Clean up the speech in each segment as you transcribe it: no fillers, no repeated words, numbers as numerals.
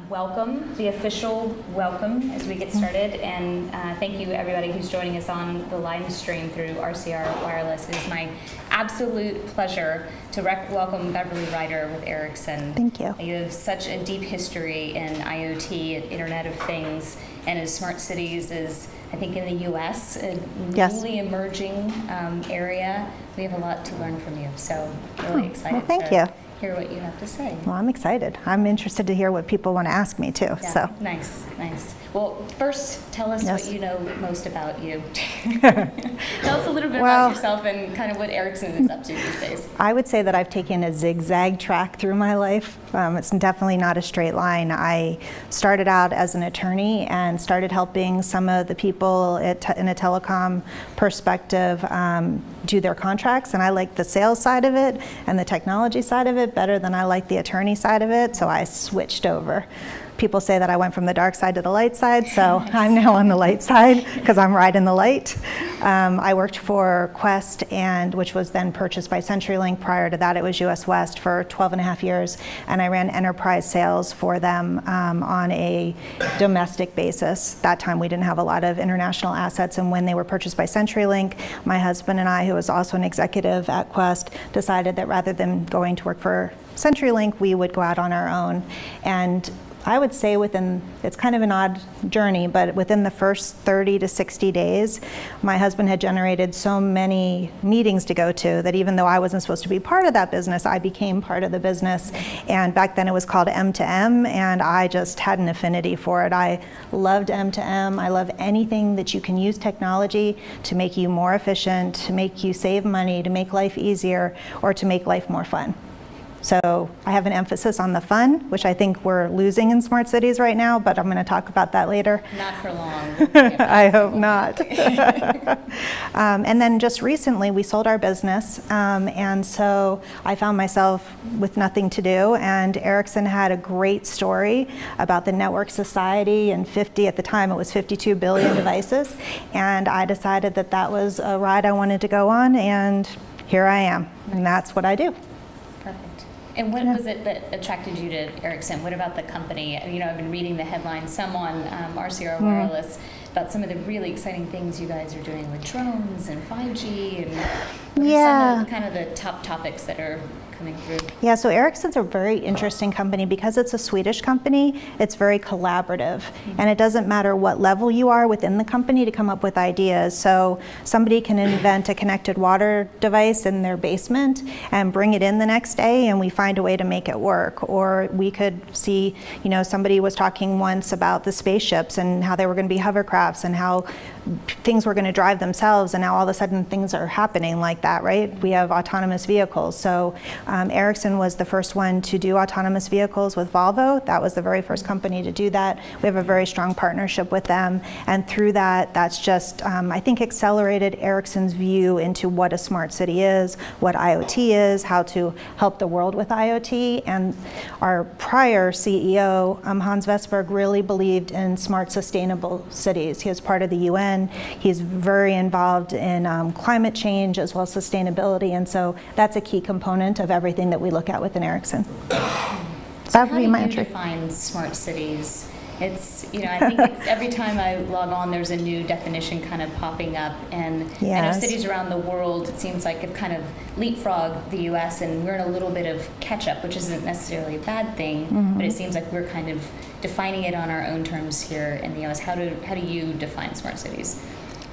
Welcome, the official welcome as we get started, and thank you everybody who's joining us on the live stream through RCR Wireless. It is my absolute pleasure to welcome Beverly Ryder with Ericsson. Thank you. You have such a deep history in IoT and Internet of Things, and as smart cities is, I think, in the U.S., a newly emerging area. We have a lot to learn from you, so really excited. Well, thank you. Hear what you have to say. Well, I'm excited. I'm interested to hear what people want to ask me too. Yeah, so nice. Well, first, tell us what you know most about you. Tell us a little bit about yourself and kind of what Ericsson is up to these days. I would say that I've taken a zigzag track through my life. It's definitely not a straight line. I started out as an attorney and started helping some of the people in a telecom perspective do their contracts, and I like the sales side of it and the technology side of it better than I like the attorney side of it, so I switched over. People say that I went from the dark side to the light side, so I'm now on the light side because I'm riding the light. I worked for Quest, which was then purchased by CenturyLink. Prior to that, it was US West for 12 and a half years, and I ran enterprise sales for them on a domestic basis. That time we didn't have a lot of international assets, and when they were purchased by CenturyLink, my husband and I, who was also an executive at Quest, decided that rather than going to work for CenturyLink, we would go out on our own. And I would say it's kind of an odd journey, but within the first 30 to 60 days, my husband had generated so many meetings to go to that even though I wasn't supposed to be part of that business, I became part of the business. And back then it was called M2M, and I just had an affinity for it. I loved M2M. I love anything that you can use technology to make you more efficient, to make you save money, to make life easier, or to make life more fun. So I have an emphasis on the fun, which I think we're losing in smart cities right now, but I'm going to talk about that later. Not for long. I hope not. And then just recently we sold our business, and so I found myself with nothing to do, and Ericsson had a great story about the network society and at the time it was 52 billion devices, and I decided that that was a ride I wanted to go on, and here I am, and that's what I do. And what was it that attracted you to Ericsson? What about the company? You know, I've been reading the headlines, some on RCR Wireless, about some of the really exciting things you guys are doing with drones and 5G and some of kind of the top topics that are coming through. Yeah, so Ericsson's a very interesting company because it's a Swedish company. It's very collaborative, and it doesn't matter what level you are within the company to come up with ideas. So somebody can invent a connected water device in their basement and bring it in the next day, and we find a way to make it work. Or we could see, somebody was talking once about the spaceships and how they were going to be hovercrafts and how things were going to drive themselves, and now all of a sudden things are happening like that, right? We have autonomous vehicles. So Ericsson was the first one to do autonomous vehicles with Volvo. That was the very first company to do that. We have a very strong partnership with them, and through that, that's just, I think, accelerated Ericsson's view into what a smart city is, what IoT is, how to help the world with IoT. And our prior CEO, Hans Vestberg, really believed in smart, sustainable cities. He was part of the UN. He's very involved in climate change as well as sustainability, and so that's a key component of everything that we look at within Ericsson. So how do you define smart cities? It's, I think every time I log on, there's a new definition kind of popping up, and I know cities around the world, it seems like, have kind of leapfrogged the U.S., and we're in a little bit of catch-up, which isn't necessarily a bad thing, but it seems like we're kind of defining it on our own terms here in the U.S. How do you define smart cities?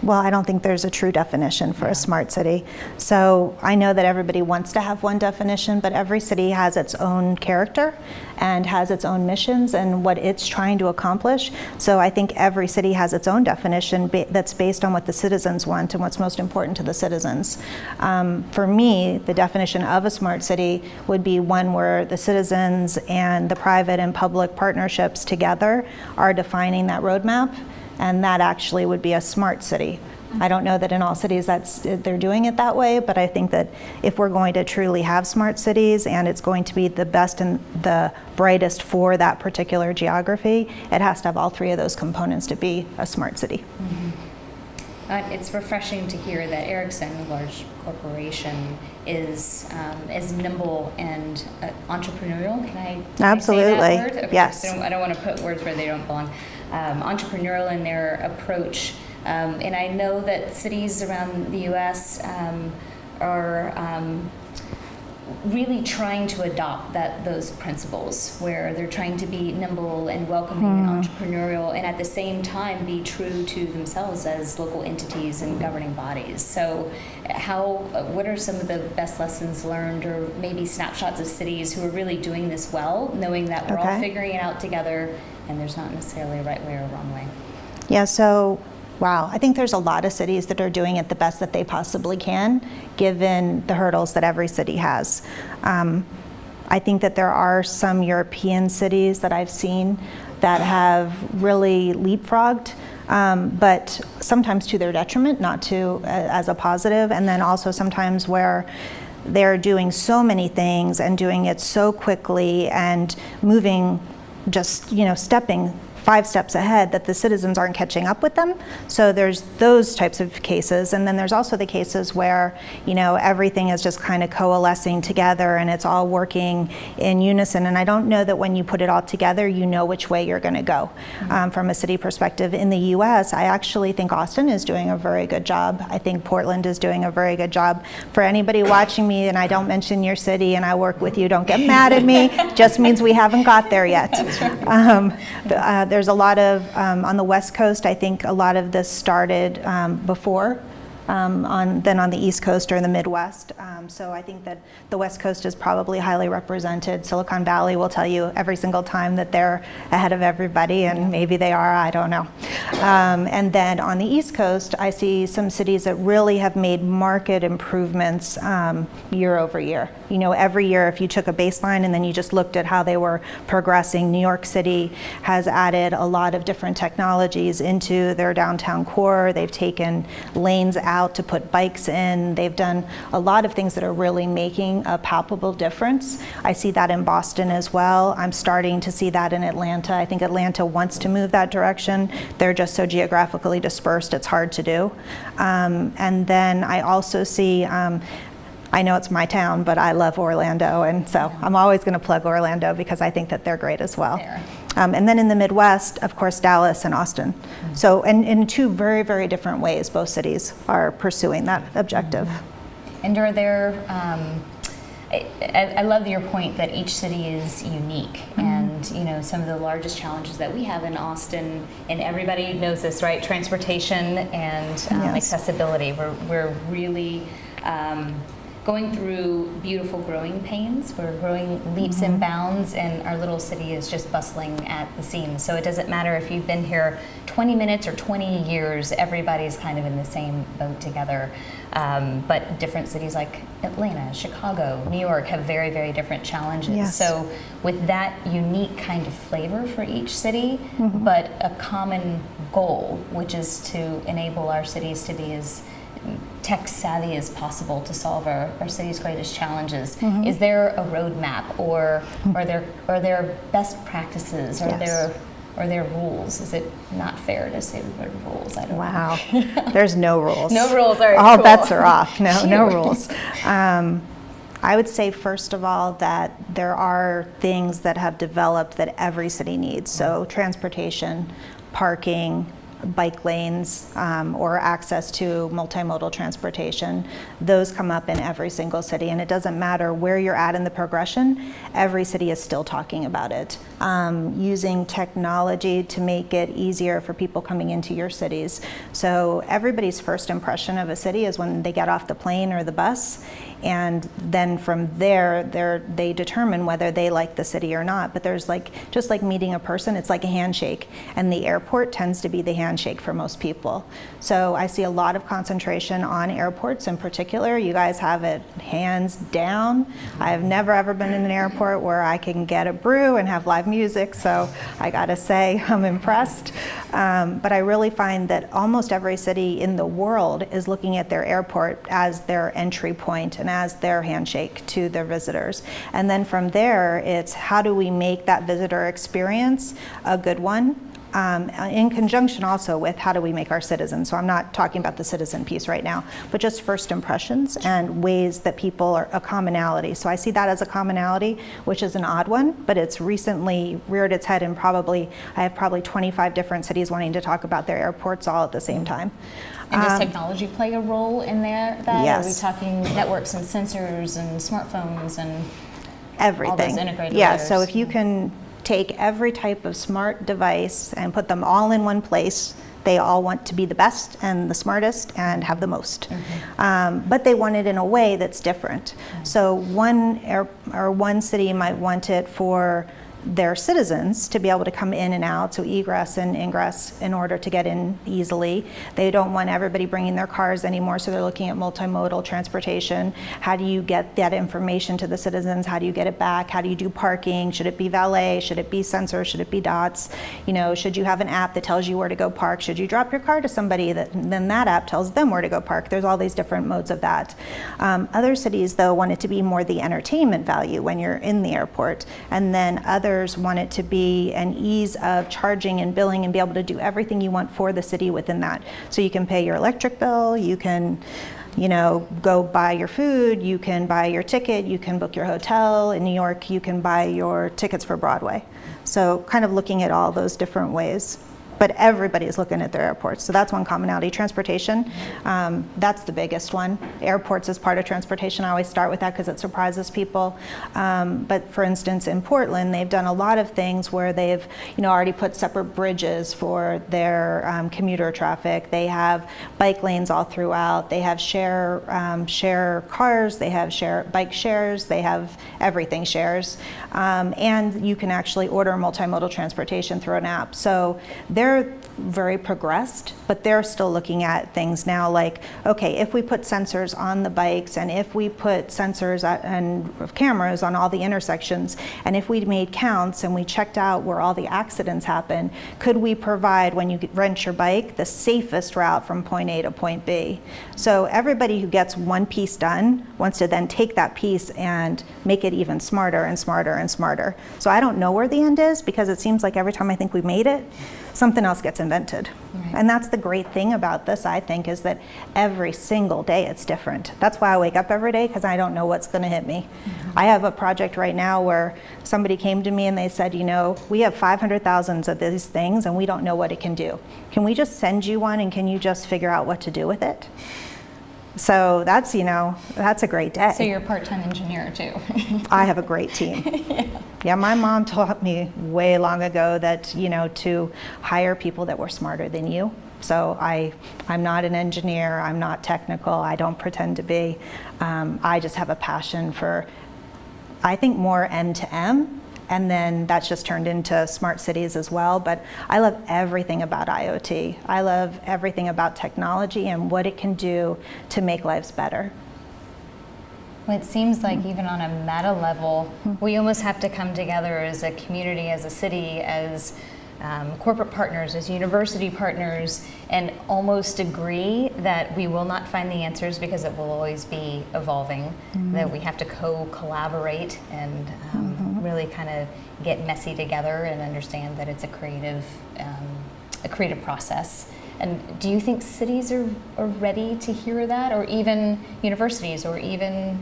Well, I don't think there's a true definition for a smart city. So I know that everybody wants to have one definition, but every city has its own character and has its own missions and what it's trying to accomplish. So I think every city has its own definition that's based on what the citizens want and what's most important to the citizens. For me, the definition of a smart city would be one where the citizens and the private and public partnerships together are defining that roadmap, and that actually would be a smart city. I don't know that in all cities they're doing it that way, but I think that if we're going to truly have smart cities and it's going to be the best and the brightest for that particular geography, it has to have all three of those components to be a smart city. It's refreshing to hear that Ericsson, a large corporation, is as nimble and entrepreneurial. Can I Absolutely. say that word? Okay, Yes. so I don't want to put words where they don't belong. Entrepreneurial in their approach. And I know that cities around the U.S. Are really trying to adopt those principles, where they're trying to be nimble and welcoming and entrepreneurial, and at the same time be true to themselves as local entities and governing bodies. So what are some of the best lessons learned, or maybe snapshots of cities who are really doing this well, knowing that we're all figuring it out together and there's not necessarily a right way or a wrong way? Yeah, so wow, I think there's a lot of cities that are doing it the best that they possibly can, given the hurdles that every city has. I think that there are some European cities that I've seen that have really leapfrogged, but sometimes to their detriment, not to as a positive, and then also sometimes where they're doing so many things and doing it so quickly and moving, just stepping 5 steps ahead, that the citizens aren't catching up with them. So there's those types of cases. And then there's also the cases where, everything is just kind of coalescing together and it's all working in unison. And I don't know that when you put it all together, you know which way you're going to go. From a city perspective in the US, I actually think Austin is doing a very good job. I think Portland is doing a very good job. For anybody watching me and I don't mention your city and I work with you, don't get mad at me. Just means we haven't got there yet. There's a lot of, on the West Coast, I think a lot of this started before, than on the East Coast or in the Midwest. So I think that the West Coast is probably highly represented. Silicon Valley will tell you every single time that they're ahead of everybody, and maybe they are, I don't know. And then on the East Coast, I see some cities that really have made market improvements year over year. Every year, if you took a baseline and then you just looked at how they were progressing, New York City has added a lot of different technologies into their downtown core. They've taken lanes out to put bikes in. They've done a lot of things that are really making a palpable difference. I see that in Boston as well. I'm starting to see that in Atlanta. I think Atlanta wants to move that direction. They're just so geographically dispersed, it's hard to do. And then I also see, I know it's my town, but I love Orlando, and so I'm always going to plug Orlando because I think that they're great as well. And then in the Midwest, of course, Dallas and Austin. So, and in 2 very, very different ways, both cities are pursuing that objective. And are there, I love your point that each city is unique, and some of the largest challenges that we have in Austin, and everybody knows this, right? Transportation and accessibility. We're really going through beautiful growing pains. We're growing leaps and bounds, and our little city is just bustling at the seams. So it doesn't matter if you've been here 20 minutes or 20 years, everybody's kind of in the same boat together. But different cities like Atlanta, Chicago, New York have very, very different challenges. Yes. So with that unique kind of flavor for each city, but a common goal, which is to enable our cities to be as tech savvy as possible to solve our city's greatest challenges. Is there a roadmap, or are there best practices? Are there rules? Is it not fair to say the word rules? I don't know. There's no rules. No rules. All bets are off. No rules. I would say, first of all, that there are things that have developed that every city needs. So transportation, parking, bike lanes, or access to multi-modal transportation. Those come up in every single city, and it doesn't matter where you're at in the progression, every city is still talking about it. Using technology to make it easier for people coming into your cities. So everybody's first impression of a city is when they get off the plane or the bus, and then from there, they determine whether they like the city or not. But there's just like meeting a person, it's like a handshake, and the airport tends to be the handshake for most people. So I see a lot of concentration on airports in particular. You guys have it hands down. I've never ever been in an airport where I can get a brew and have live music, so I gotta say I'm impressed. But I really find that almost every city in the world is looking at their airport as their entry point and as their handshake to their visitors. And then from there, it's how do we make that visitor experience a good one? in conjunction also with how do we make our citizens. So I'm not talking about the citizen piece right now, but just first impressions and ways that people are a commonality. So I see that as a commonality, which is an odd one, but it's recently reared its head, and I have probably 25 different cities wanting to talk about their airports all at the same time. And does technology play a role in there? Yes. Are we talking networks and sensors and smartphones and everything? All those integrated Yeah, layers? so if you can take every type of smart device and put them all in one place, they all want to be the best and the smartest and have the most. But they want it in a way that's different. So one city might want it for their citizens to be able to come in and out, so egress and ingress in order to get in easily. They don't want everybody bringing their cars anymore, so they're looking at multimodal transportation. How do you get that information to the citizens? How do you get it back? How do you do parking? Should it be valet? Should it be sensor? Should it be dots? You know, should you have an app that tells you where to go park? Should you drop your car to somebody then that app tells them where to go park? There's all these different modes of that. Other cities, though, want it to be more the entertainment value when you're in the airport, and then others want it to be an ease of charging and billing and be able to do everything you want for the city within that. So you can pay your electric bill, you can, you know, go buy your food, you can buy your ticket, you can book your hotel. In New York, you can buy your tickets for Broadway. So kind of looking at all those different ways. But everybody's looking at their airports. So that's one commonality. Transportation, that's the biggest one. Airports is part of transportation. I always start with that because it surprises people. But for instance, in Portland, they've done a lot of things where they've, you know, already put separate bridges for their commuter traffic. They have bike lanes all throughout. They have share cars. They have bike shares. They have everything shares. And you can actually order multimodal transportation through an app. So they're very progressed, but they're still looking at things now like, okay, if we put sensors on the bikes, and if we put sensors and cameras on all the intersections, and if we made counts and we checked out where all the accidents happen, could we provide, when you rent your bike, the safest route from point A to point B? So everybody who gets one piece done wants to then take that piece and make it even smarter and smarter and smarter. So I don't know where the end is, because it seems like every time I think we've made it, something else gets invented. Right. And that's the great thing about this, I think, is that every single day it's different. That's why I wake up every day, because I don't know what's going to hit me. I have a project right now where somebody came to me and they said, you know, we have 500,000 of these things and we don't know what it can do. Can we just send you one, and can you just figure out what to do with it? So that's, you know, that's a great day. So you're a part-time engineer too. I have a great team. Yeah, my mom taught me way long ago that, you know, to hire people that were smarter than you. So I'm not an engineer, I'm not technical, I don't pretend to be. I just have a passion for, I think, more end to end. And then that's just turned into smart cities as well. But I love everything about IoT. I love everything about technology and what it can do to make lives better. Well, it seems like even on a meta level, we almost have to come together as a community, as a city, as corporate partners, as university partners, and almost agree that we will not find the answers because it will always be evolving, that we have to collaborate and really kind of get messy together and understand that it's a creative process. And do you think cities are ready to hear that, or even universities, or even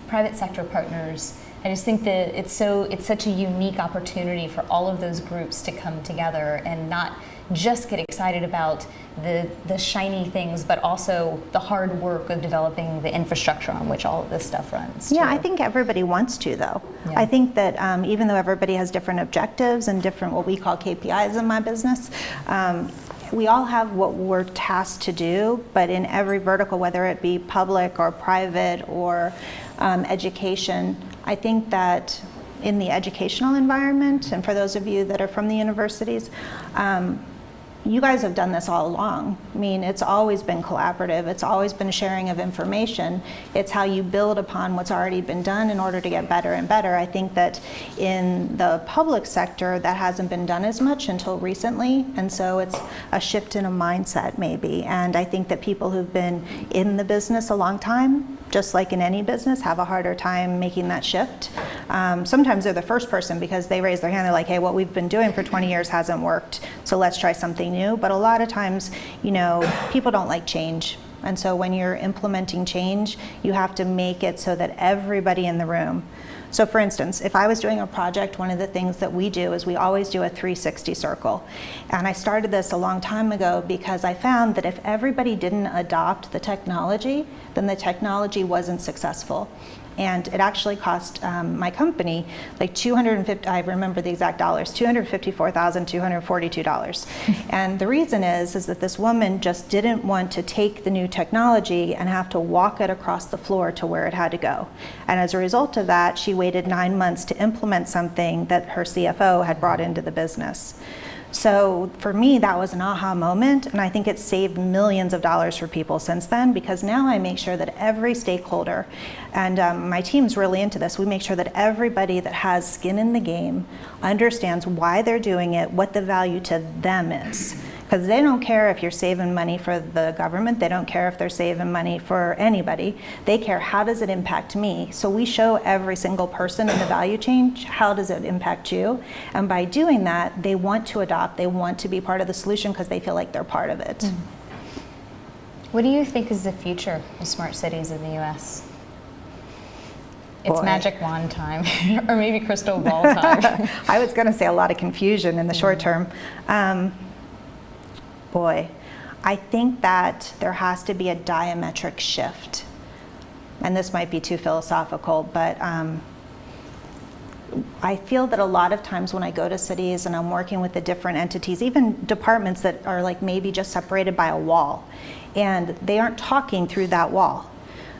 private sector partners? I just think that it's such a unique opportunity for all of those groups to come together and not just get excited about the shiny things, but also the hard work of developing the infrastructure on which all of this stuff runs. Yeah, too. I think everybody wants to, though. Yeah. I think that even though everybody has different objectives and different what we call KPIs in my business, we all have what we're tasked to do, but in every vertical, whether it be public or private or education, I think that in the educational environment, and for those of you that are from the universities, you guys have done this all along. I mean, it's always been collaborative. It's always been sharing of information. It's how you build upon what's already been done in order to get better and better. I think that in the public sector, that hasn't been done as much until recently, and so it's a shift in a mindset maybe. And I think that people who've been in the business a long time, just like in any business, have a harder time making that shift. Sometimes they're the first person because they raise their hand. They're like, hey, what we've been doing for 20 years hasn't worked, so let's try something new. But a lot of times, people don't like change. And so when you're implementing change, you have to make it so that everybody in the room. So for instance, if I was doing a project, one of the things that we do is we always do a 360 circle. And I started this a long time ago because I found that if everybody didn't adopt the technology, then the technology wasn't successful. And it actually cost my company like I remember the exact dollars, $254,242. And the reason is that this woman just didn't want to take the new technology and have to walk it across the floor to where it had to go. And as a result of that, she waited 9 months to implement something that her CFO had brought into the business. So for me, that was an aha moment, and I think it's saved millions of dollars for people since then, because now I make sure that every stakeholder, and my team's really into this, we make sure that everybody that has skin in the game understands why they're doing it, what the value to them is. Because they don't care if you're saving money for the government, they don't care if they're saving money for anybody, they care how does it impact me. So we show every single person in the value chain, how does it impact you? And by doing that, they want to adopt, they want to be part of the solution because they feel like they're part of it. What do you think is the future of smart cities in the US? It's Boy. Magic wand time, or maybe crystal ball time. I was going to say a lot of confusion in the short term. I think that there has to be a diametric shift. And this might be too philosophical, but I feel that a lot of times when I go to cities and I'm working with the different entities, even departments that are like maybe just separated by a wall, and they aren't talking through that wall.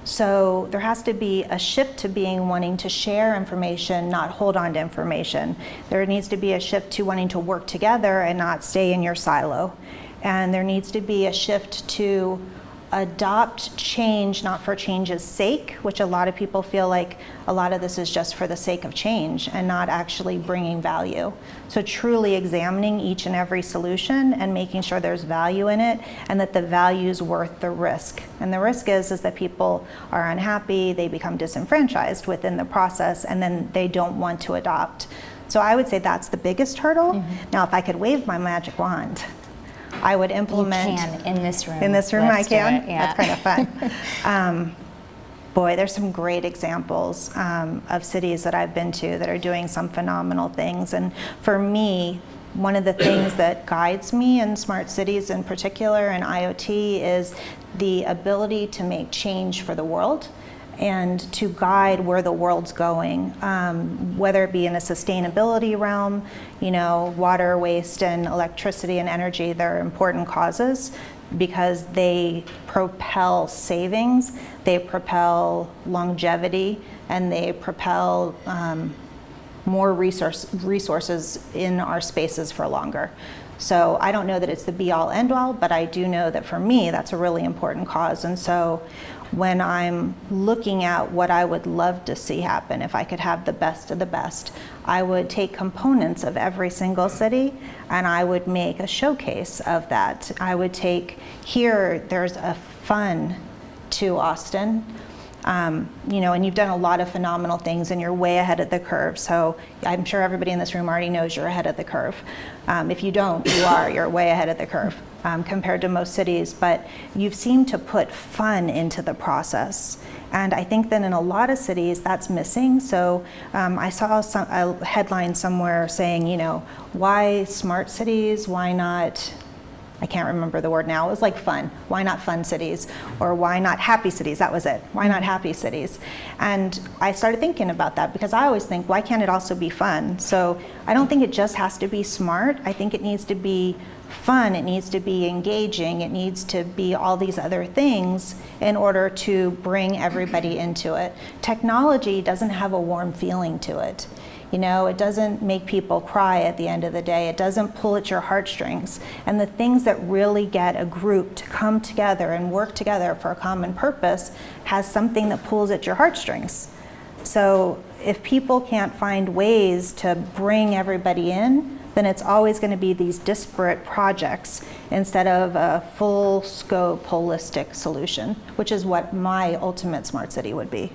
So there has to be a shift to wanting to share information, not hold on to information. There needs to be a shift to wanting to work together and not stay in your silo. And there needs to be a shift to adopt change, not for change's sake, which a lot of people feel like a lot of this is just for the sake of change and not actually bringing value. So truly examining each and every solution and making sure there's value in it and that the value is worth the risk. And the risk is that people are unhappy, they become disenfranchised within the process, and then they don't want to adopt. So I would say that's the biggest hurdle. Now, if I could wave my magic wand, I would implement. You can in this room. In this room, Let's I can. do it, yeah. That's kind of fun. There's some great examples of cities that I've been to that are doing some phenomenal things. And for me, one of the things that guides me in smart cities in particular and IoT is the ability to make change for the world and to guide where the world's going, whether it be in a sustainability realm, water, waste, and electricity and energy, they're important causes because they propel savings, they propel longevity, and they propel more resources in our spaces for longer. So I don't know that it's the be-all, end-all, but I do know that for me, that's a really important cause. And so when I'm looking at what I would love to see happen, if I could have the best of the best, I would take components of every single city and I would make a showcase of that. I would take, there's a fun to Austin, and you've done a lot of phenomenal things and you're way ahead of the curve. So I'm sure everybody in this room already knows you're ahead of the curve. If you don't, you're way ahead of the curve compared to most cities, but you've seemed to put fun into the process. And I think that in a lot of cities that's missing. So I saw a headline somewhere saying, why smart cities, why not, I can't remember the word now, it was like fun. Why not fun cities? Or why not happy cities? That was it. Why not happy cities? And I started thinking about that because I always think, why can't it also be fun? So I don't think it just has to be smart. I think it needs to be fun, it needs to be engaging, it needs to be all these other things in order to bring everybody into it. Technology doesn't have a warm feeling to it. It doesn't make people cry at the end of the day. It doesn't pull at your heartstrings. And the things that really get a group to come together and work together for a common purpose has something that pulls at your heartstrings. So if people can't find ways to bring everybody in, then it's always going to be these disparate projects instead of a full scope, holistic solution, which is what my ultimate smart city would be.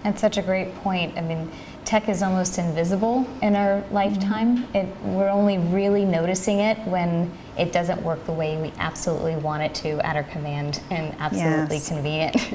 That's such a great point. I mean, tech is almost invisible in our lifetime. We're only really noticing it when it doesn't work the way we absolutely want it to at our command and absolutely convenient.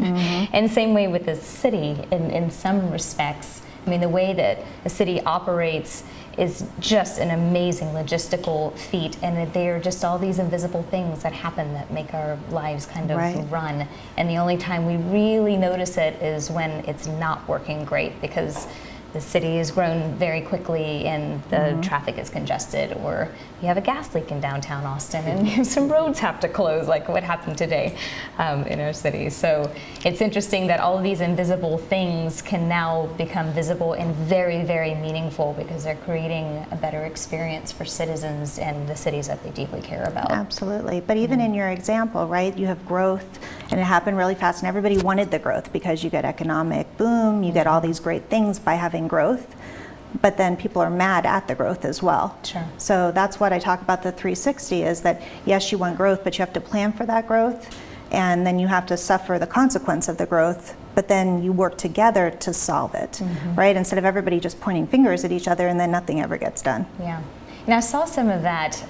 And same way with the city in some respects. I mean, the way that a city operates is just an amazing logistical feat, and they are just all these invisible things that happen that make our lives kind of run. And the only time we really notice it is when it's not working great, because the city has grown very quickly and the traffic is congested, or you have a gas leak in downtown Austin and some roads have to close, like what happened today in our city. So it's interesting that all of these invisible things can now become visible and very, very meaningful, because they're creating a better experience for citizens and the cities that they deeply care about. Absolutely. But even in your example, right, you have growth and it happened really fast, and everybody wanted the growth because you get economic boom, you get all these great things by having growth, but then people are mad at the growth as well. Sure. So that's what I talk about the 360 is that, yes, you want growth, but you have to plan for that growth, and then you have to suffer the consequence of the growth, but then you work together to solve it, right? Instead of everybody just pointing fingers at each other and then nothing ever gets done. Yeah. And I saw some of that.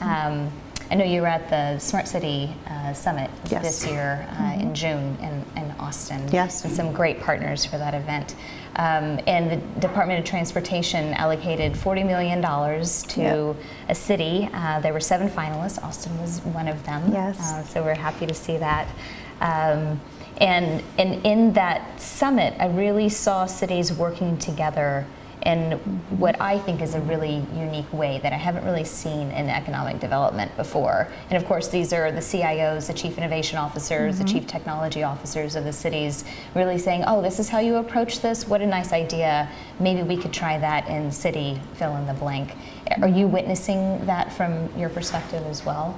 I know you were at the Smart City Summit this year in June in Austin. Yes. And some great partners for that event. And the Department of Transportation allocated $40 million to a city. There were 7 finalists. Austin was one of them. Yes. So we're happy to see that. And in that summit, I really saw cities working together in what I think is a really unique way that I haven't really seen in economic development before. And of course, these are the CIOs, the Chief Innovation Officers, the Chief Technology Officers of the cities, really saying, oh, this is how you approach this? What a nice idea. Maybe we could try that in city, fill in the blank. Are you witnessing that from your perspective as well?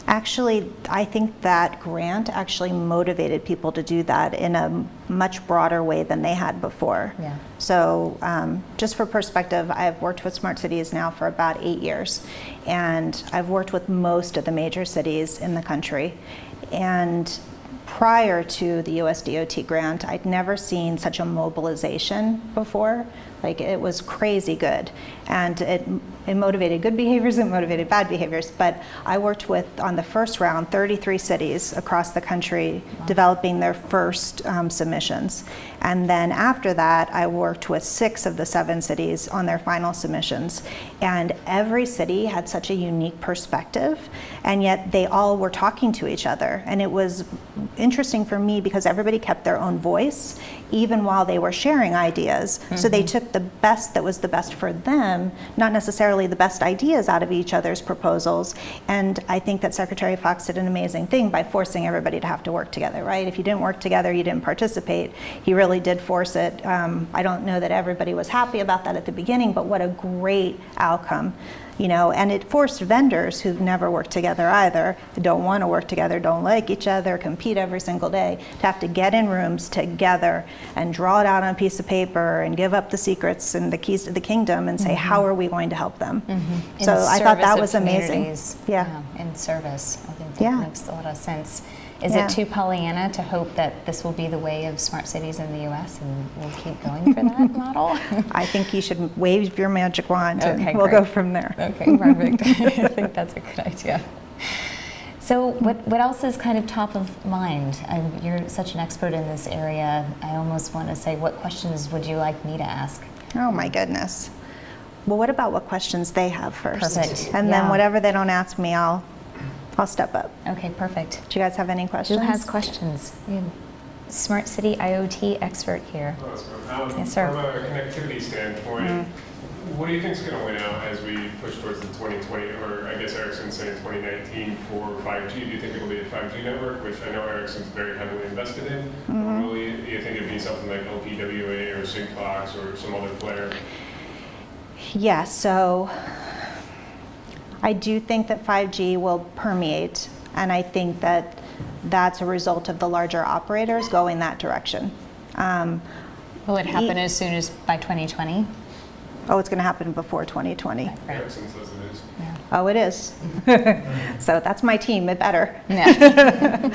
Actually, I think that grant actually motivated people to do that in a much broader way than they had before. Yeah. So just for perspective, I've worked with smart cities now for about 8 years, and I've worked with most of the major cities in the country. And prior to the US DOT grant, I'd never seen such a mobilization before. Like, it was crazy good. And it motivated good behaviors, it motivated bad behaviors. But I worked with, on the first round, 33 cities across the country developing their first submissions. And then after that, I worked with 6 of the 7 cities on their final submissions. And every city had such a unique perspective, and yet they all were talking to each other. And it was interesting for me because everybody kept their own voice, even while they were sharing ideas. So they took the best that was the best for them, not necessarily the best ideas out of each other's proposals. And I think that Secretary Fox did an amazing thing by forcing everybody to have to work together, right? If you didn't work together, you didn't participate. He really did force it. I don't know that everybody was happy about that at the beginning, but what a great outcome. You know, and it forced vendors who've never worked together either, don't want to work together, don't like each other, compete every single day, to have to get in rooms together and draw it out on a piece of paper and give up the secrets and the keys to the kingdom and say, how are we going to help them? So I thought that was amazing. Yeah, in service. I think that makes a lot of sense. Is it too Pollyanna to hope that this will be the way of smart cities in the U.S. and we'll keep going for that model? I think you should wave your magic wand and we'll great. go from there. Okay, perfect. I think that's a good idea. So what else is kind of top of mind? You're such an expert in this area. I almost want to say, what questions would you like me to ask? Oh my goodness. Well, what about what questions they have first? Perfect. And then whatever they don't ask me, I'll step up. Okay, perfect. Do you guys have any questions? Who has questions? Smart City IoT expert here. Yes, sir. From a connectivity standpoint, what do you think is going to win out as we push towards the 2020, or I guess Ericsson's saying 2019 for 5G? Do you think it'll be a 5G network, which I know Ericsson's very heavily invested in? Or will you think it'd be something like LPWA or Sigfox or some other player? Yeah, so I do think that 5G will permeate, and I think that that's a result of the larger operators going that direction. Will it happen as soon as by 2020? Oh, it's going to happen before 2020. Right. Ericsson says it is. Yeah. Oh, it is. So that's my team, it better. Yeah.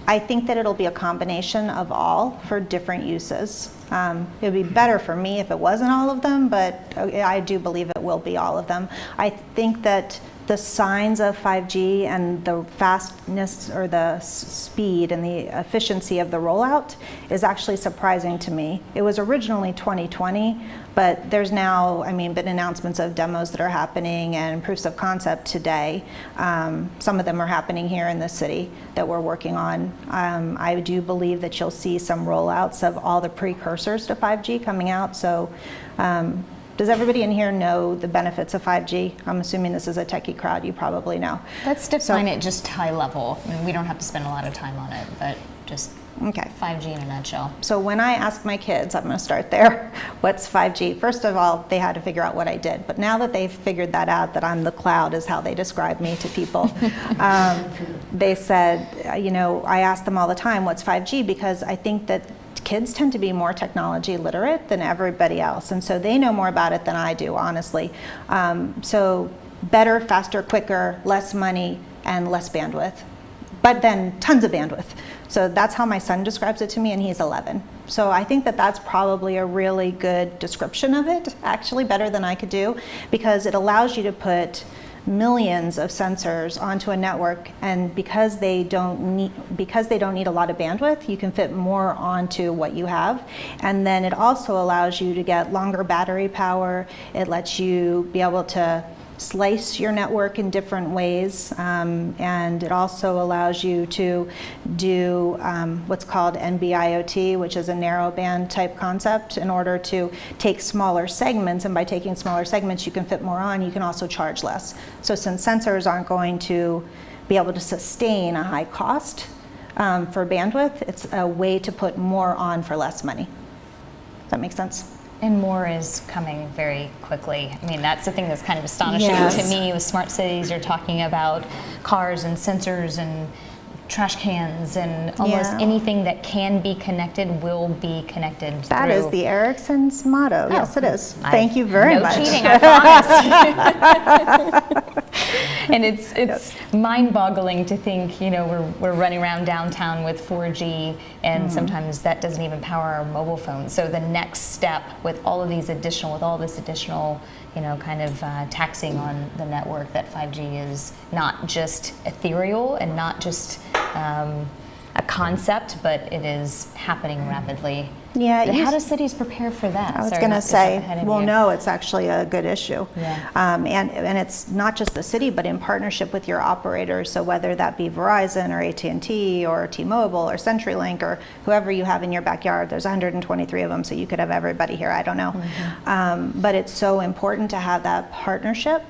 I think that it'll be a combination of all for different uses. It would be better for me if it wasn't all of them, but I do believe it will be all of them. I think that the signs of 5G and the fastness or the speed and the efficiency of the rollout is actually surprising to me. It was originally 2020, but there's now, been announcements of demos that are happening and proofs of concept today. Some of them are happening here in the city that we're working on. I do believe that you'll see some rollouts of all the precursors to 5G coming out. So. Does everybody in here know the benefits of 5G? I'm assuming this is a techie crowd. You probably know. Let's define it just high level. We don't have to spend a lot of time on it, but just okay. 5G in a nutshell. So when I ask my kids, I'm going to start there, what's 5G? First of all, they had to figure out what I did. But now that they've figured that out, that I'm the cloud is how they describe me to people, they said, I ask them all the time, what's 5G? Because I think that kids tend to be more technology literate than everybody else, and so they know more about it than I do, honestly. So better, faster, quicker, less money, and less bandwidth, but then tons of bandwidth. So that's how my son describes it to me, and he's 11. So I think that that's probably a really good description of it, actually better than I could do, because it allows you to put millions of sensors onto a network, and because they don't need a lot of bandwidth, you can fit more onto what you have. And then it also allows you to get longer battery power. It lets you be able to slice your network in different ways, and it also allows you to do what's called NB-IoT, which is a narrowband type concept, in order to take smaller segments, and by taking smaller segments you can fit more on, you can also charge less. So since sensors aren't going to be able to sustain a high cost for bandwidth, it's a way to put more on for less money. Does that make sense? And more is coming very quickly. That's the thing that's kind of astonishing to me with smart cities. You're talking about cars and sensors and trash cans and almost anything that can be connected will be connected. That is the Ericsson's motto. Oh, yes, it is. Thank you very much. No cheating, I promise. And it's mind-boggling to think, we're running around downtown with 4G, and sometimes that doesn't even power our mobile phones. So the next step with all this additional, taxing on the network, that 5G is not just ethereal and not just a concept, but it is happening rapidly. Yeah. How do cities prepare for that? I was going to say, no, it's actually a good issue. Yeah. And it's not just the city, but in partnership with your operators. So whether that be Verizon or AT&T or T-Mobile or CenturyLink or whoever you have in your backyard, there's 123 of them, so you could have everybody here, I don't know. Mm-hmm. But it's so important to have that partnership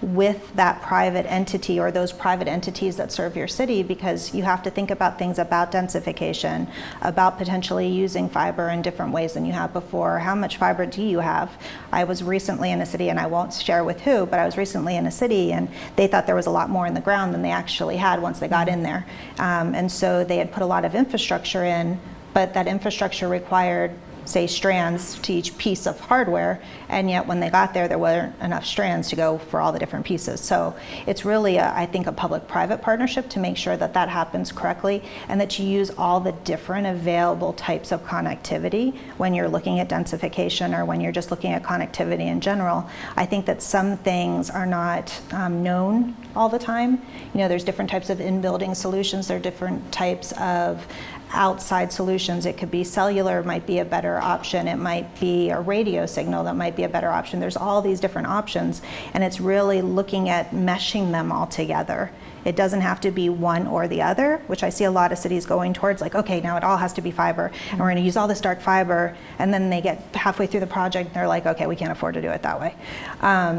with that private entity or those private entities that serve your city, because you have to think about things about densification, about potentially using fiber in different ways than you have before. How much fiber do you have? I was recently in a city, and I won't share with who, but I was recently in a city and they thought there was a lot more in the ground than they actually had once they got in there. And so they had put a lot of infrastructure in, but that infrastructure required, say, strands to each piece of hardware, and yet when they got there weren't enough strands to go for all the different pieces. So it's really, I think, a public-private partnership to make sure that that happens correctly, and that you use all the different available types of connectivity when you're looking at densification or when you're just looking at connectivity in general. I think that some things are not known all the time. There's different types of in-building solutions, there are different types of outside solutions. It could be cellular, might be a better option. It might be a radio signal that might be a better option. There's all these different options, and it's really looking at meshing them all together. It doesn't have to be one or the other, which I see a lot of cities going towards, like, okay, now it all has to be fiber, and we're going to use all this dark fiber, and then they get halfway through the project and they're like, okay, we can't afford to do it that way.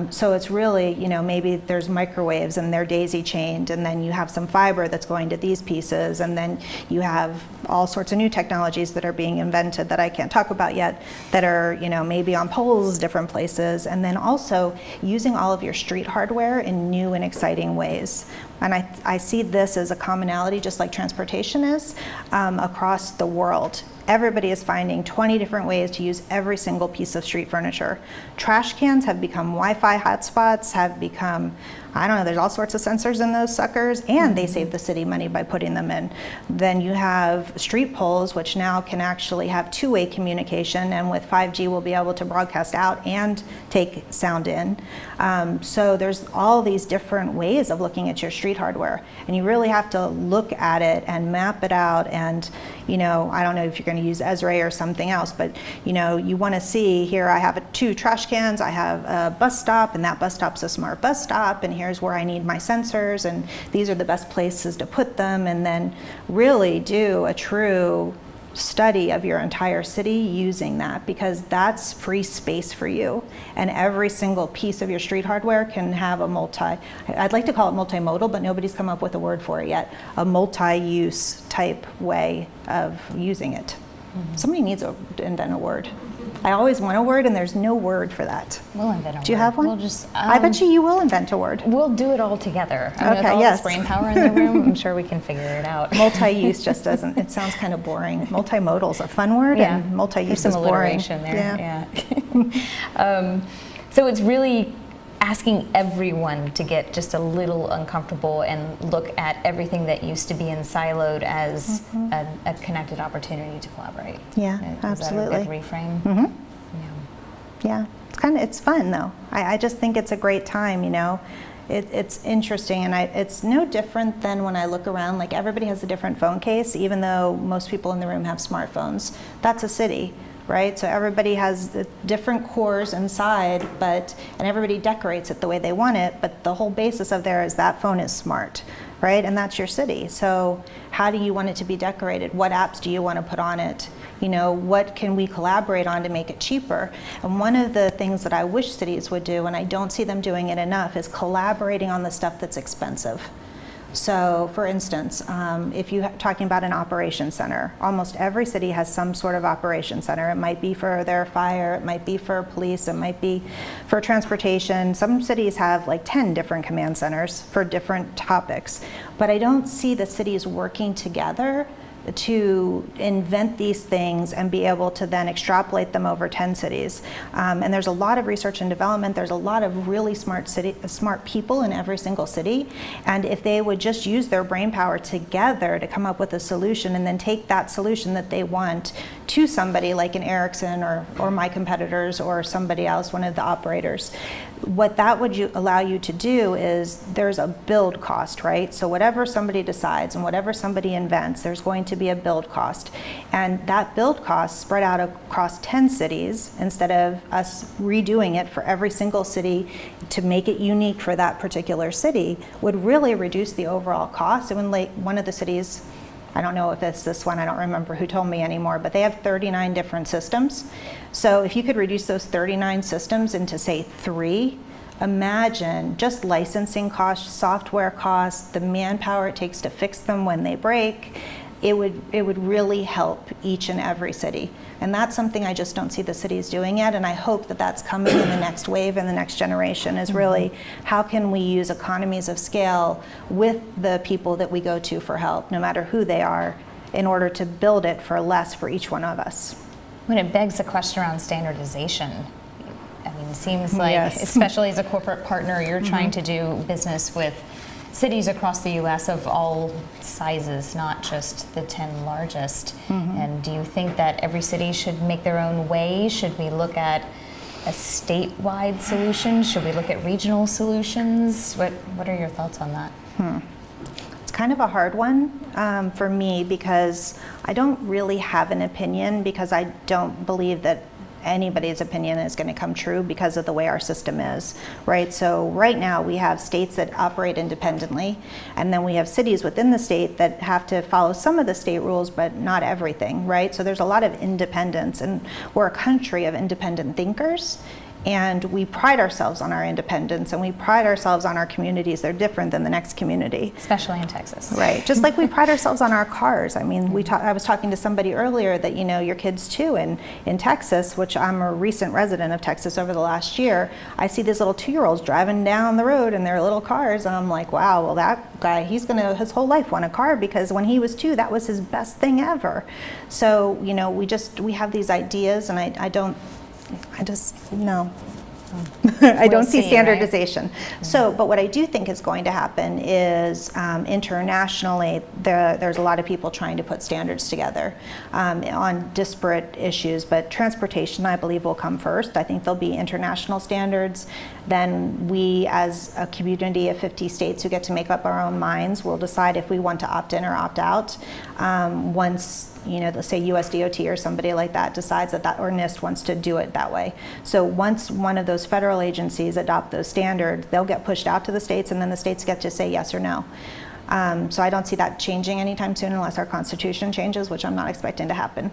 So it's really, maybe there's microwaves and they're daisy chained, and then you have some fiber that's going to these pieces, and then you have all sorts of new technologies that are being invented that I can't talk about yet, that are, maybe on poles different places, and then also using all of your street hardware in new and exciting ways. And I see this as a commonality, just like transportation is, across the world. everybody is finding 20 different ways to use every single piece of street furniture. Trash cans have become Wi-Fi hotspots, have become, I don't know, there's all sorts of sensors in those suckers, and they save the city money by putting them in. Then you have street poles, which now can actually have two-way communication, and with 5G we'll be able to broadcast out and take sound in. So there's all these different ways of looking at your street hardware, and you really have to look at it and map it out. And I don't know if you're going to use Esri or something else, but you want to see, here I have two trash cans, I have a bus stop, and that bus stop's a smart bus stop, and here's where I need my sensors, and these are the best places to put them, and then really do a true study of your entire city using that, because that's free space for you. And every single piece of your street hardware can have I'd like to call it multi-modal, but nobody's come up with a word for it yet, a multi-use type way of using it. Somebody needs to invent a word. I always want a word, and there's no word for that. We'll invent a word. Do you have one? We'll just, I bet you will invent a word. We'll do it all together. Okay, with all yes. this brain power in the room, I'm sure we can figure it out. Multi-use just doesn't, it sounds kind of boring. Multimodal is a fun word, and multi-use is boring. Some alliteration there, yeah. So it's really asking everyone to get just a little uncomfortable and look at everything that used to be in siloed as a connected opportunity to collaborate. Yeah, Is absolutely. that a good reframe? Yeah, it's fun though. I just think it's a great time, It's interesting, and it's no different than when I look around. Like, everybody has a different phone case, even though most people in the room have smartphones. That's a city, right? So everybody has different cores inside, and everybody decorates it the way they want it, but the whole basis of there is that phone is smart, right? And that's your city. So how do you want it to be decorated? What apps do you want to put on it? What can we collaborate on to make it cheaper? And one of the things that I wish cities would do, and I don't see them doing it enough, is collaborating on the stuff that's expensive. So, for instance, if you're talking about an operations center, almost every city has some sort of operations center. It might be for their fire, it might be for police, it might be for transportation. Some cities have like 10 different command centers for different topics. But I don't see the cities working together to invent these things and be able to then extrapolate them over 10 cities. And there's a lot of research and development. There's a lot of really smart people in every single city. And if they would just use their brain power together to come up with a solution, and then take that solution that they want to somebody like an Ericsson or my competitors or somebody else, one of the operators, what that would allow you to do is, there's a build cost, right? So whatever somebody decides and whatever somebody invents, there's going to be a build cost. And that build cost spread out across 10 cities, instead of us redoing it for every single city to make it unique for that particular city, would really reduce the overall cost. And when one of the cities, I don't know if it's this one, I don't remember who told me anymore, but they have 39 different systems. So if you could reduce those 39 systems into, say, 3, imagine just licensing costs, software costs, the manpower it takes to fix them when they break. It would really help each and every city. And that's something I just don't see the cities doing yet, and I hope that that's coming in the next wave and the next generation, is really how can we use economies of scale with the people that we go to for help, no matter who they are, in order to build it for less for each one of us. When it begs the question around standardization, I mean, it seems like, Yes. especially as a corporate partner, you're trying to do business with cities across the U.S. of all sizes, not just the 10 largest. And do you think that every city should make their own way? Should we look at a statewide solution? Should we look at regional solutions? What are your thoughts on that? It's kind of a hard one for me, because I don't really have an opinion, because I don't believe that anybody's opinion is going to come true because of the way our system is, right? So right now we have states that operate independently, and then we have cities within the state that have to follow some of the state rules, but not everything, right? So there's a lot of independence, and we're a country of independent thinkers. And we pride ourselves on our independence, and we pride ourselves on our communities. They're different than the next community. Especially in Texas. Right, just like we pride ourselves on our cars. I mean, I was talking to somebody earlier that, you know, your kids too, in Texas, which I'm a recent resident of Texas over the last year, I see these little 2-year-olds driving down the road in their little cars, and I'm like, wow, well that guy, he's gonna his whole life want a car, because when he was 2, that was his best thing ever. So, you know, we have these ideas, and I just, no. I don't see standardization. Right? So, but what I do think is going to happen is internationally, there's a lot of people trying to put standards together on disparate issues, but transportation, I believe, will come first. I think there'll be international standards. Then we, as a community of 50 states who get to make up our own minds, will decide if we want to opt in or opt out. Once, you know, let's say US DOT or somebody like that decides that or NIST wants to do it that way. So once one of those federal agencies adopt those standards, they'll get pushed out to the states, and then the states get to say yes or no. So I don't see that changing anytime soon unless our Constitution changes, which I'm not expecting to happen.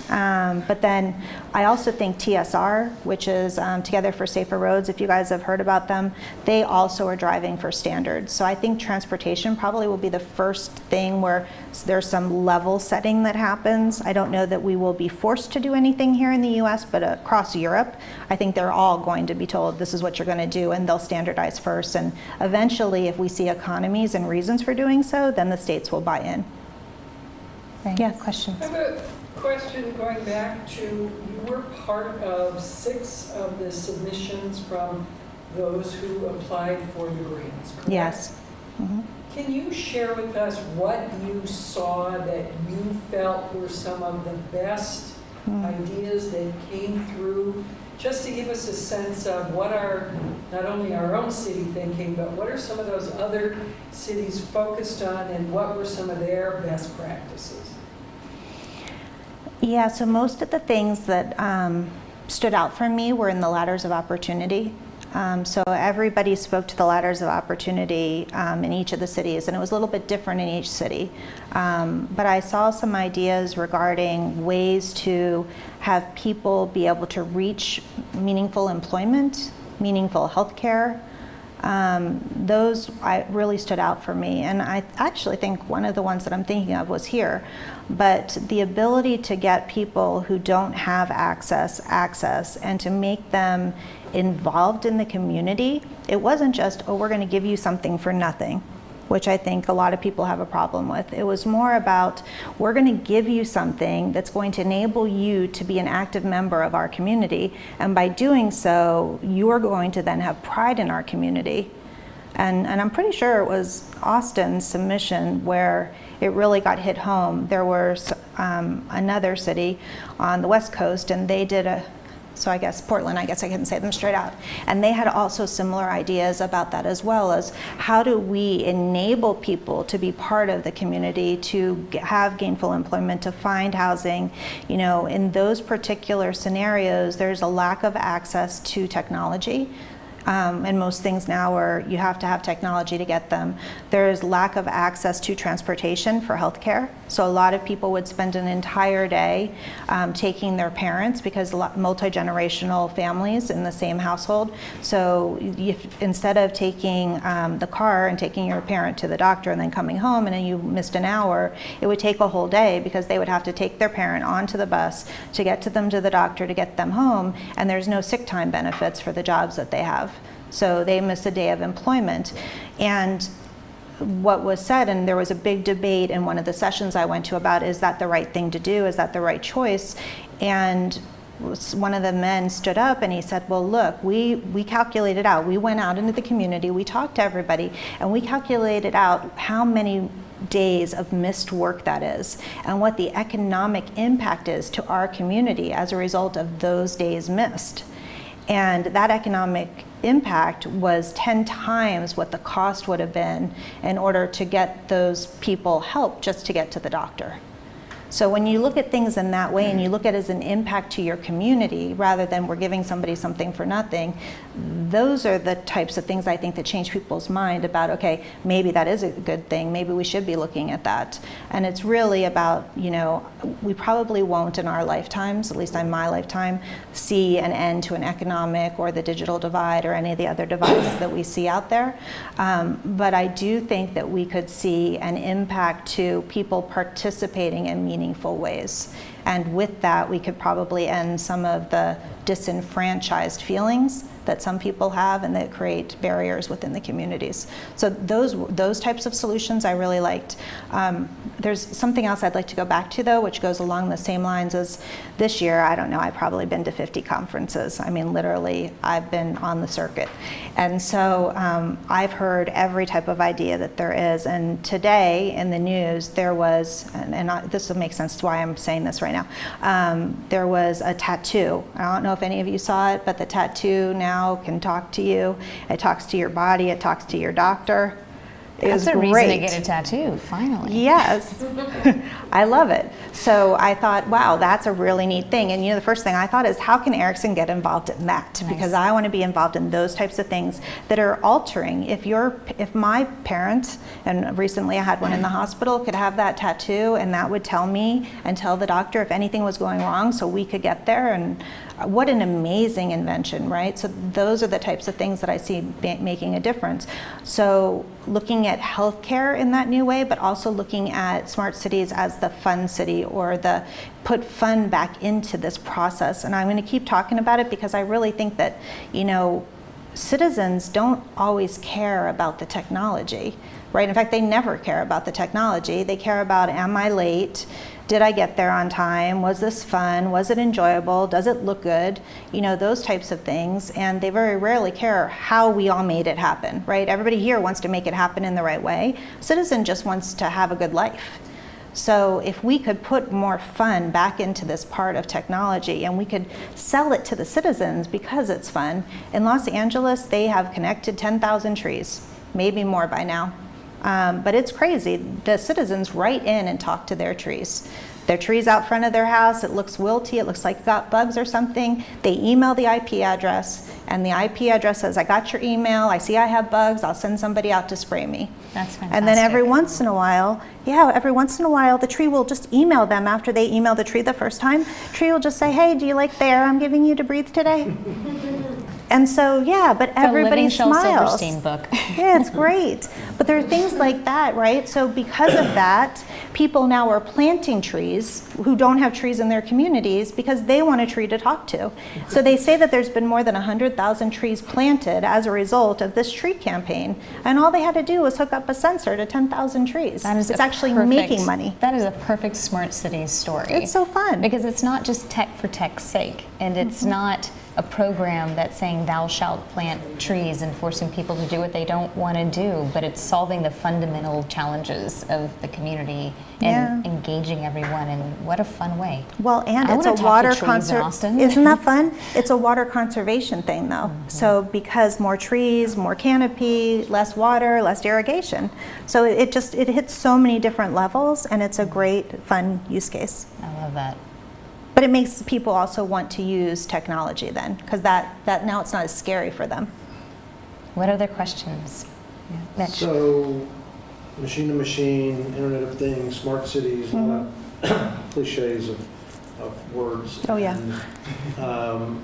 But then I also think TSR, which is Together for Safer Roads, if you guys have heard about them, they also are driving for standards. So I think transportation probably will be the first thing where there's some level setting that happens. I don't know that we will be forced to do anything here in the US, but across Europe, I think they're all going to be told this is what you're going to do, and they'll standardize first. And eventually, if we see economies and reasons for doing so, then the states will buy in. Right. Yeah, questions? I have a question going back to, you were part of 6 of the submissions from those who applied for the grants, correct? Yes. Mm-hmm. Can you share with us what you saw that you felt were some of the best ideas that came through, just to give us a sense of what are not only our own city thinking, but what are some of those other cities focused on, and what were some of their best practices? Yeah, so most of the things that stood out for me were in the ladders of opportunity. So everybody spoke to the ladders of opportunity in each of the cities, and it was a little bit different in each city. But I saw some ideas regarding ways to have people be able to reach meaningful employment, meaningful health care. Those really stood out for me, and I actually think one of the ones that I'm thinking of was here. But the ability to get people who don't have access, and to make them involved in the community. It wasn't just, oh, we're going to give you something for nothing, which I think a lot of people have a problem with. It was more about, we're going to give you something that's going to enable you to be an active member of our community, and by doing so, you're going to then have pride in our community. And I'm pretty sure it was Austin's submission where it really got hit home. There was another city on the West Coast, and they did so I guess Portland, I guess I can say them straight out. And they had also similar ideas about that, as well as how do we enable people to be part of the community, to have gainful employment, to find housing. You know, in those particular scenarios, there's a lack of access to technology. And most things now are, you have to have technology to get them. There's lack of access to transportation for healthcare. So a lot of people would spend an entire day taking their parents, because multi-generational families in the same household. So instead of taking the car and taking your parent to the doctor and then coming home and then you missed an hour, it would take a whole day, because they would have to take their parent onto the bus to get to them to the doctor to get them home, and there's no sick time benefits for the jobs that they have. So they miss a day of employment. And what was said, and there was a big debate in one of the sessions I went to about, is that the right thing to do? Is that the right choice? And one of the men stood up and he said, well, look, we calculated out. We went out into the community, we talked to everybody, and we calculated out how many days of missed work that is, and what the economic impact is to our community as a result of those days missed. And that economic impact was 10 times what the cost would have been in order to get those people help just to get to the doctor. So when you look at things in that way and you look at it as an impact to your community rather than we're giving somebody something for nothing, those are the types of things I think that change people's mind about, okay, maybe that is a good thing, maybe we should be looking at that. And it's really about, we probably won't in our lifetimes, at least in my lifetime, see an end to an economic or the digital divide or any of the other divides that we see out there. But I do think that we could see an impact to people participating in meaningful ways. And with that, we could probably end some of the disenfranchised feelings that some people have and that create barriers within the communities. So those types of solutions I really liked. There's something else I'd like to go back to though, which goes along the same lines as this year. I don't know, I've probably been to 50 conferences. I mean, literally, I've been on the circuit. And so I've heard every type of idea that there is. And today in the news, there was, this will make sense to why I'm saying this right now, there was a tattoo. I don't know if any of you saw it, but the tattoo now can talk to you. It talks to your body. It talks to your doctor. That's a reason to get a tattoo, finally. Yes, I love it. So I thought, wow, that's a really neat thing. And the first thing I thought is, how can Ericsson get involved in that? Nice. Because I want to be involved in those types of things that are altering. If my parent, and recently I had one in the hospital, could have that tattoo, and that would tell me and tell the doctor if anything was going wrong, so we could get there. And what an amazing invention, right? So those are the types of things that I see making a difference. So looking at healthcare in that new way, but also looking at smart cities as the fun city, or the put fun back into this process. And I'm going to keep talking about it because I really think that, citizens don't always care about the technology, right? In fact, they never care about the technology. They care about, am I late? Did I get there on time? Was this fun? Was it enjoyable? Does it look good? Those types of things. And they very rarely care how we all made it happen, right? Everybody here wants to make it happen in the right way. A citizen just wants to have a good life. So if we could put more fun back into this part of technology and we could sell it to the citizens because it's fun. In Los Angeles, they have connected 10,000 trees, maybe more by now. But it's crazy. The citizens write in and talk to their trees. Their tree's out front of their house, it looks wilty, it looks like it got bugs or something. They email the IP address, and the IP address says, I got your email, I see I have bugs, I'll send somebody out to spray me. That's fantastic. And then every once in a while, the tree will just email them after they email the tree the first time. Tree will just say, hey, do you like the air I'm giving you to breathe today? And so, but everybody smiles. Silverstein book. Yeah, it's great. But there are things like that, right? So because of that, people now are planting trees who don't have trees in their communities because they want a tree to talk to. So they say that there's been more than 100,000 trees planted as a result of this tree campaign. And all they had to do was hook up a sensor to 10,000 trees. It's actually making money. That is a perfect smart cities story. It's so fun. Because it's not just tech for tech's sake. And it's not a program that's saying thou shalt plant trees and forcing people to do what they don't want to do, but it's solving the fundamental challenges of the community and engaging everyone in what a fun way. Well, and it's a water conservation. Isn't that fun? It's a water conservation thing though. Mm-hmm. So because more trees, more canopy, less water, less irrigation. So it hits so many different levels, and it's a great fun use case. I love that. But it makes people also want to use technology then, because that now it's not as scary for them. What other questions? Yeah. So, machine to machine, Internet of Things, smart cities, all that cliches of words. Oh yeah. And,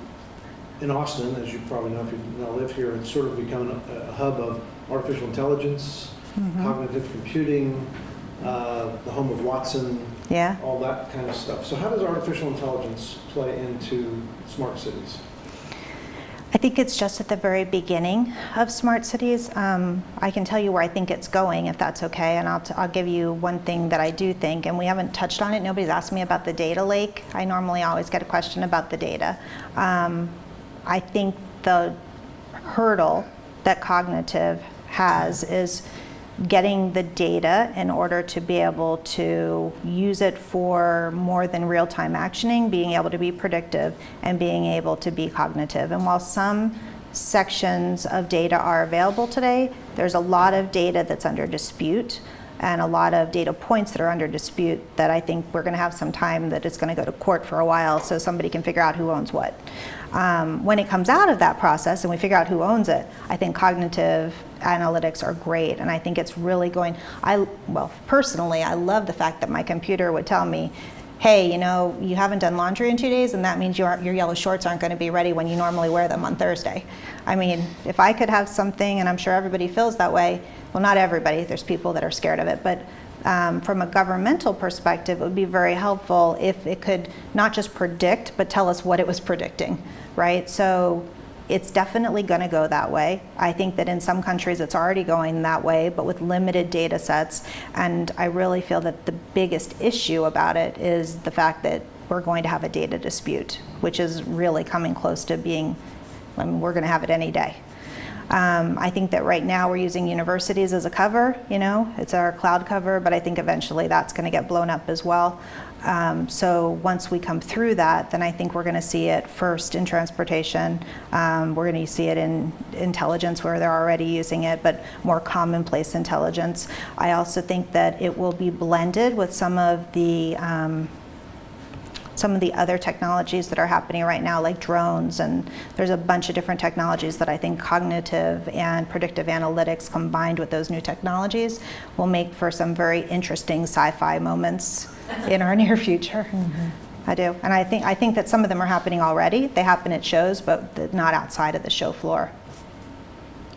in Austin, as you probably know if you now live here, it's sort of become a hub of artificial intelligence, cognitive computing, the home of Watson. Yeah. All that kind of stuff. So how does artificial intelligence play into smart cities? I think it's just at the very beginning of smart cities. I can tell you where I think it's going, if that's okay, and I'll give you one thing that I do think, and we haven't touched on it. Nobody's asked me about the data lake. I normally always get a question about the data. I think the hurdle that cognitive has is getting the data in order to be able to use it for more than real-time actioning, being able to be predictive, and being able to be cognitive. And while some sections of data are available today, there's a lot of data that's under dispute. and a lot of data points that are under dispute that I think we're going to have some time that it's going to go to court for a while so somebody can figure out who owns what. When it comes out of that process and we figure out who owns it, I think cognitive analytics are great, and I think it's really going, well, personally, I love the fact that my computer would tell me, hey, you know, you haven't done laundry in 2 days, and that means your yellow shorts aren't going to be ready when you normally wear them on Thursday. I mean, if I could have something, and I'm sure everybody feels that way, well, not everybody, there's people that are scared of it, but from a governmental perspective, it would be very helpful if it could not just predict, but tell us what it was predicting, right? So it's definitely going to go that way. I think that in some countries it's already going that way, but with limited data sets. And I really feel that the biggest issue about it is the fact that we're going to have a data dispute, which is really coming close to being, I mean, we're going to have it any day. I think that right now we're using universities as a cover, you know, it's our cloud cover, but I think eventually that's going to get blown up as well. So once we come through that, then I think we're going to see it first in transportation. We're going to see it in intelligence where they're already using it, but more commonplace intelligence. I also think that it will be blended with some of the other technologies that are happening right now, like drones, and there's a bunch of different technologies that I think cognitive and predictive analytics combined with those new technologies will make for some very interesting sci-fi moments in our near future. Mm-hmm. I do, and I think that some of them are happening already. They happen at shows, but not outside of the show floor.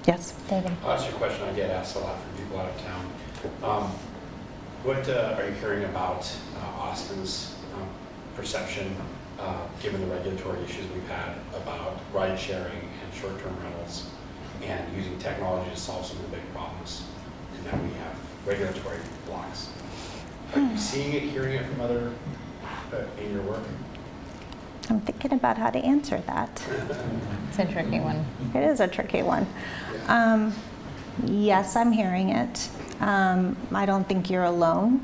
Yes, David. That's a question I get asked a lot from people out of town. What are you hearing about Austin's perception, given the regulatory issues we've had about ride sharing and short-term rentals and using technology to solve some of the big problems, and then we have regulatory blocks? Are you seeing it, hearing it from other in your work? I'm thinking about how to answer that. It's a tricky one. It is a tricky one. Yeah. Yes, I'm hearing it. I don't think you're alone.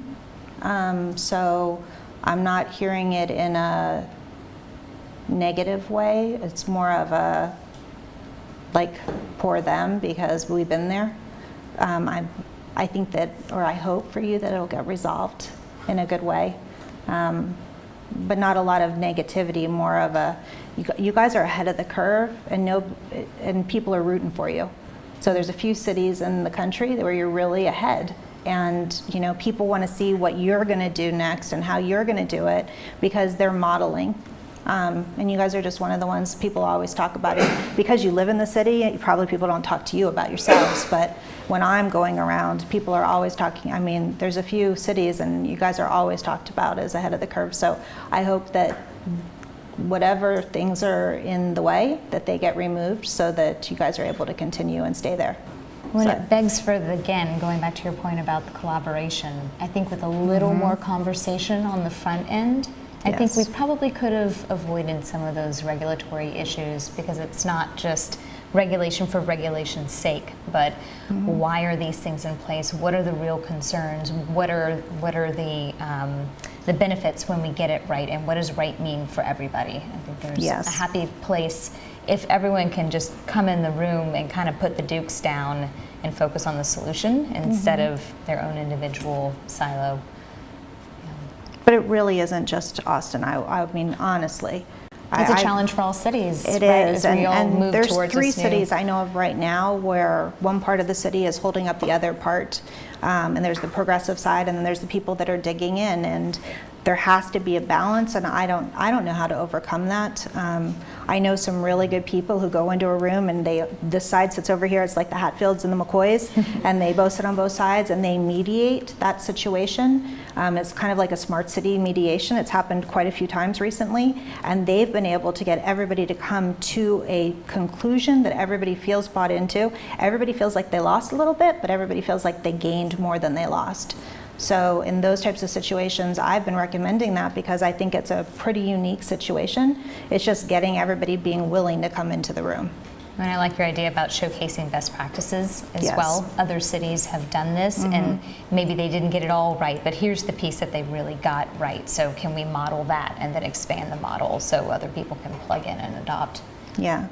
So I'm not hearing it in a negative way. It's more of a, like, poor them because we've been there. I think that, or I hope for you that it'll get resolved in a good way. But not a lot of negativity, more of a, you guys are ahead of the curve and people are rooting for you. So there's a few cities in the country where you're really ahead. And you know, people want to see what you're going to do next and how you're going to do it because they're modeling. And you guys are just one of the ones people always talk about it. Because you live in the city, probably people don't talk to you about yourselves. But when I'm going around, people are always talking. I mean, there's a few cities and you guys are always talked about as ahead of the curve. So I hope that whatever things are in the way, that they get removed so that you guys are able to continue and stay there. When it begs for, again, going back to your point about the collaboration, I think with a little more conversation on the front end, I think we probably could have avoided some of those regulatory issues because it's not just regulation for regulation's sake, but why are these things in place? What are the real concerns? What are the benefits when we get it right, and what does right mean for everybody? I think there's a happy place if everyone can just come in the room and kind of put the dukes down and focus on the solution instead of their own individual silo. But it really isn't just Austin. I mean, honestly. It's a challenge for all cities. It right? is, As we all and move there's towards 3 this new- cities I know of right now where one part of the city is holding up the other part, and there's the progressive side, and then there's the people that are digging in, and there has to be a balance, and I don't know how to overcome that. I know some really good people who go into a room and this side sits over here, it's like the Hatfields and the McCoys, and they both sit on both sides and they mediate that situation. It's kind of like a smart city mediation. It's happened quite a few times recently, and they've been able to get everybody to come to a conclusion that everybody feels bought into. Everybody feels like they lost a little bit, but everybody feels like they gained more than they lost. So in those types of situations, I've been recommending that because I think it's a pretty unique situation. It's just getting everybody being willing to come into the room. And I like your idea about showcasing best practices as well. Other cities have done this, and maybe they didn't get it all right, but here's the piece that they really got right. So can we model that and then expand the model so other people can plug in and adopt? Yeah.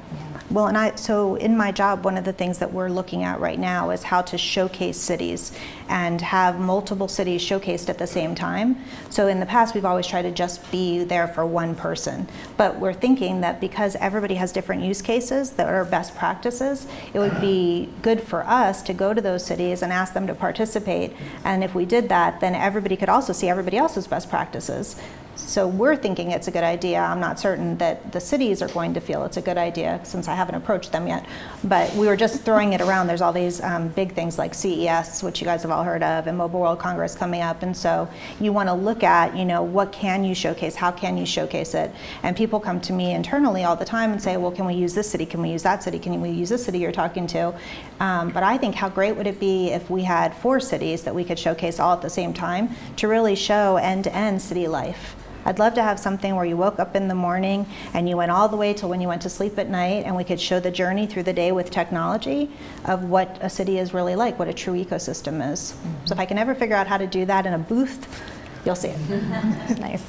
Well, so in my job, one of the things that we're looking at right now is how to showcase cities and have multiple cities showcased at the same time. So in the past, we've always tried to just be there for one person. But we're thinking that because everybody has different use cases that are best practices, it would be good for us to go to those cities and ask them to participate. And if we did that, then everybody could also see everybody else's best practices. So we're thinking it's a good idea. I'm not certain that the cities are going to feel it's a good idea since I haven't approached them yet. But we were just throwing it around. There's all these big things like CES, which you guys have all heard of, and Mobile World Congress coming up. And so you want to look at, what can you showcase? How can you showcase it? And people come to me internally all the time and say, well, can we use this city? Can we use that city? Can we use this city you're talking to? But I think how great would it be if we had 4 cities that we could showcase all at the same time to really show end-to-end city life. I'd love to have something where you woke up in the morning and you went all the way till when you went to sleep at night, and we could show the journey through the day with technology of what a city is really like, what a true ecosystem is. So if I can ever figure out how to do that in a booth, you'll see it. Nice.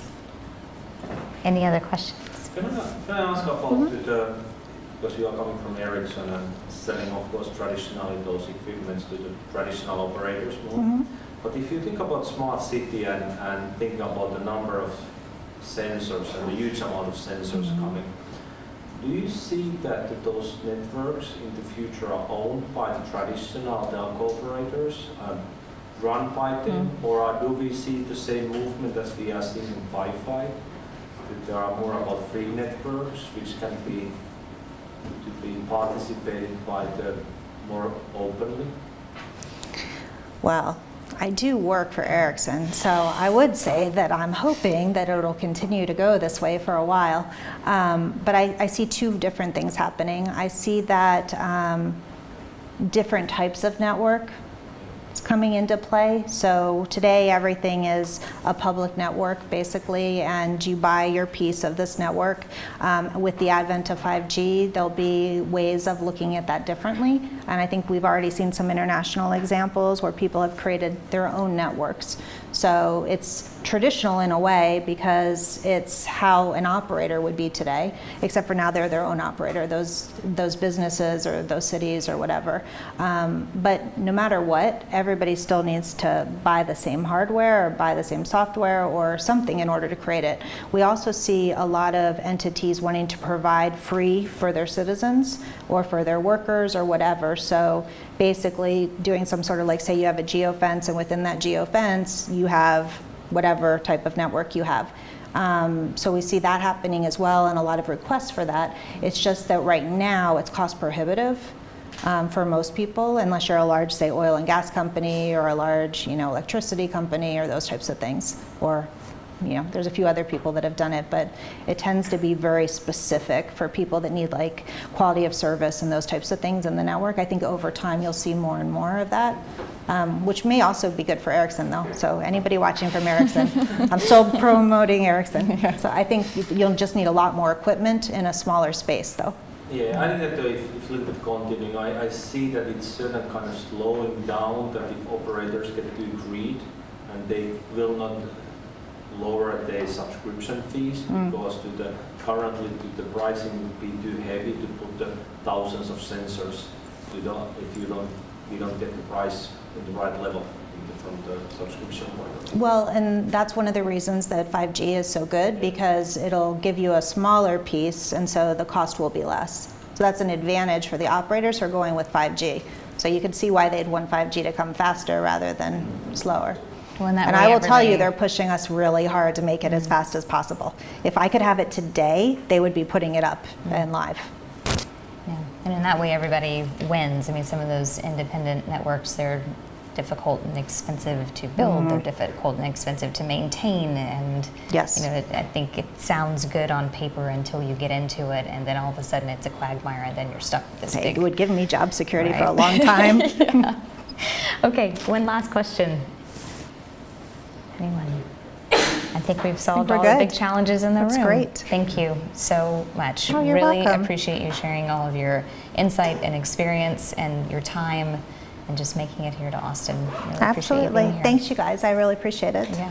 Any other questions? Can I ask about because you are coming from Ericsson and selling, of course, traditionally those equipments to the traditional operators more. But if you think about smart city and thinking about the number of sensors and the huge amount of sensors coming, do you see that those networks in the future are owned by the traditional telco operators and run by them, or do we see the same movement as we are seeing in Wi-Fi? That there are more about free networks which can be participated by the more openly? Well, I do work for Ericsson, so I would say that I'm hoping that it'll continue to go this way for a while. But I see 2 different things happening. I see that different types of network is coming into play. So today everything is a public network basically, and you buy your piece of this network. With the advent of 5G, there'll be ways of looking at that differently. And I think we've already seen some international examples where people have created their own networks. So it's traditional in a way because it's how an operator would be today, except for now they're their own operator, those businesses or those cities or whatever. But no matter what, everybody still needs to buy the same hardware or buy the same software or something in order to create it. We also see a lot of entities wanting to provide free for their citizens or for their workers or whatever. So basically doing some sort of, like, say you have a geofence, and within that geofence you have whatever type of network you have. So we see that happening as well, and a lot of requests for that. It's just that right now it's cost prohibitive for most people, unless you're a large, say, oil and gas company or a large, electricity company or those types of things. Or, there's a few other people that have done it, but it tends to be very specific for people that need like quality of service and those types of things in the network. I think over time you'll see more and more of that, which may also be good for Ericsson though. So anybody watching from Ericsson, I'm still promoting Ericsson. So I think you'll just need a lot more equipment in a smaller space though. Yeah, I think that if a little bit continuing, I see that it's certain kind of slowing down, that if operators get too greedy and they will not lower their subscription fees because currently the pricing would be too heavy to put the thousands of sensors if you don't get the price at the right level from the subscription point of view. Well, and that's one of the reasons that 5G is so good, because it'll give you a smaller piece and so the cost will be less. So that's an advantage for the operators who are going with 5G. So you can see why they'd want 5G to come faster rather than slower. Well, and I will tell you, they're pushing us really hard to make it as fast as possible. If I could have it today, they would be putting it up and live. Yeah, and in that way, everybody wins. I mean, some of those independent networks, they're difficult and expensive to build. They're difficult and expensive to maintain. And yes, I think it sounds good on paper until you get into it, and then all of a sudden it's a quagmire, and then you're stuck with this big. It would give me job security for a long time. Yeah. Okay, one last question. Anyone? I think we've solved all the big challenges in the room. That's great. Thank you so much. Oh, you're really welcome. Appreciate you sharing all of your insight and experience and your time and just making it here to Austin. Really Absolutely. appreciate you being here. Thanks, you guys. I really appreciate it. Yeah.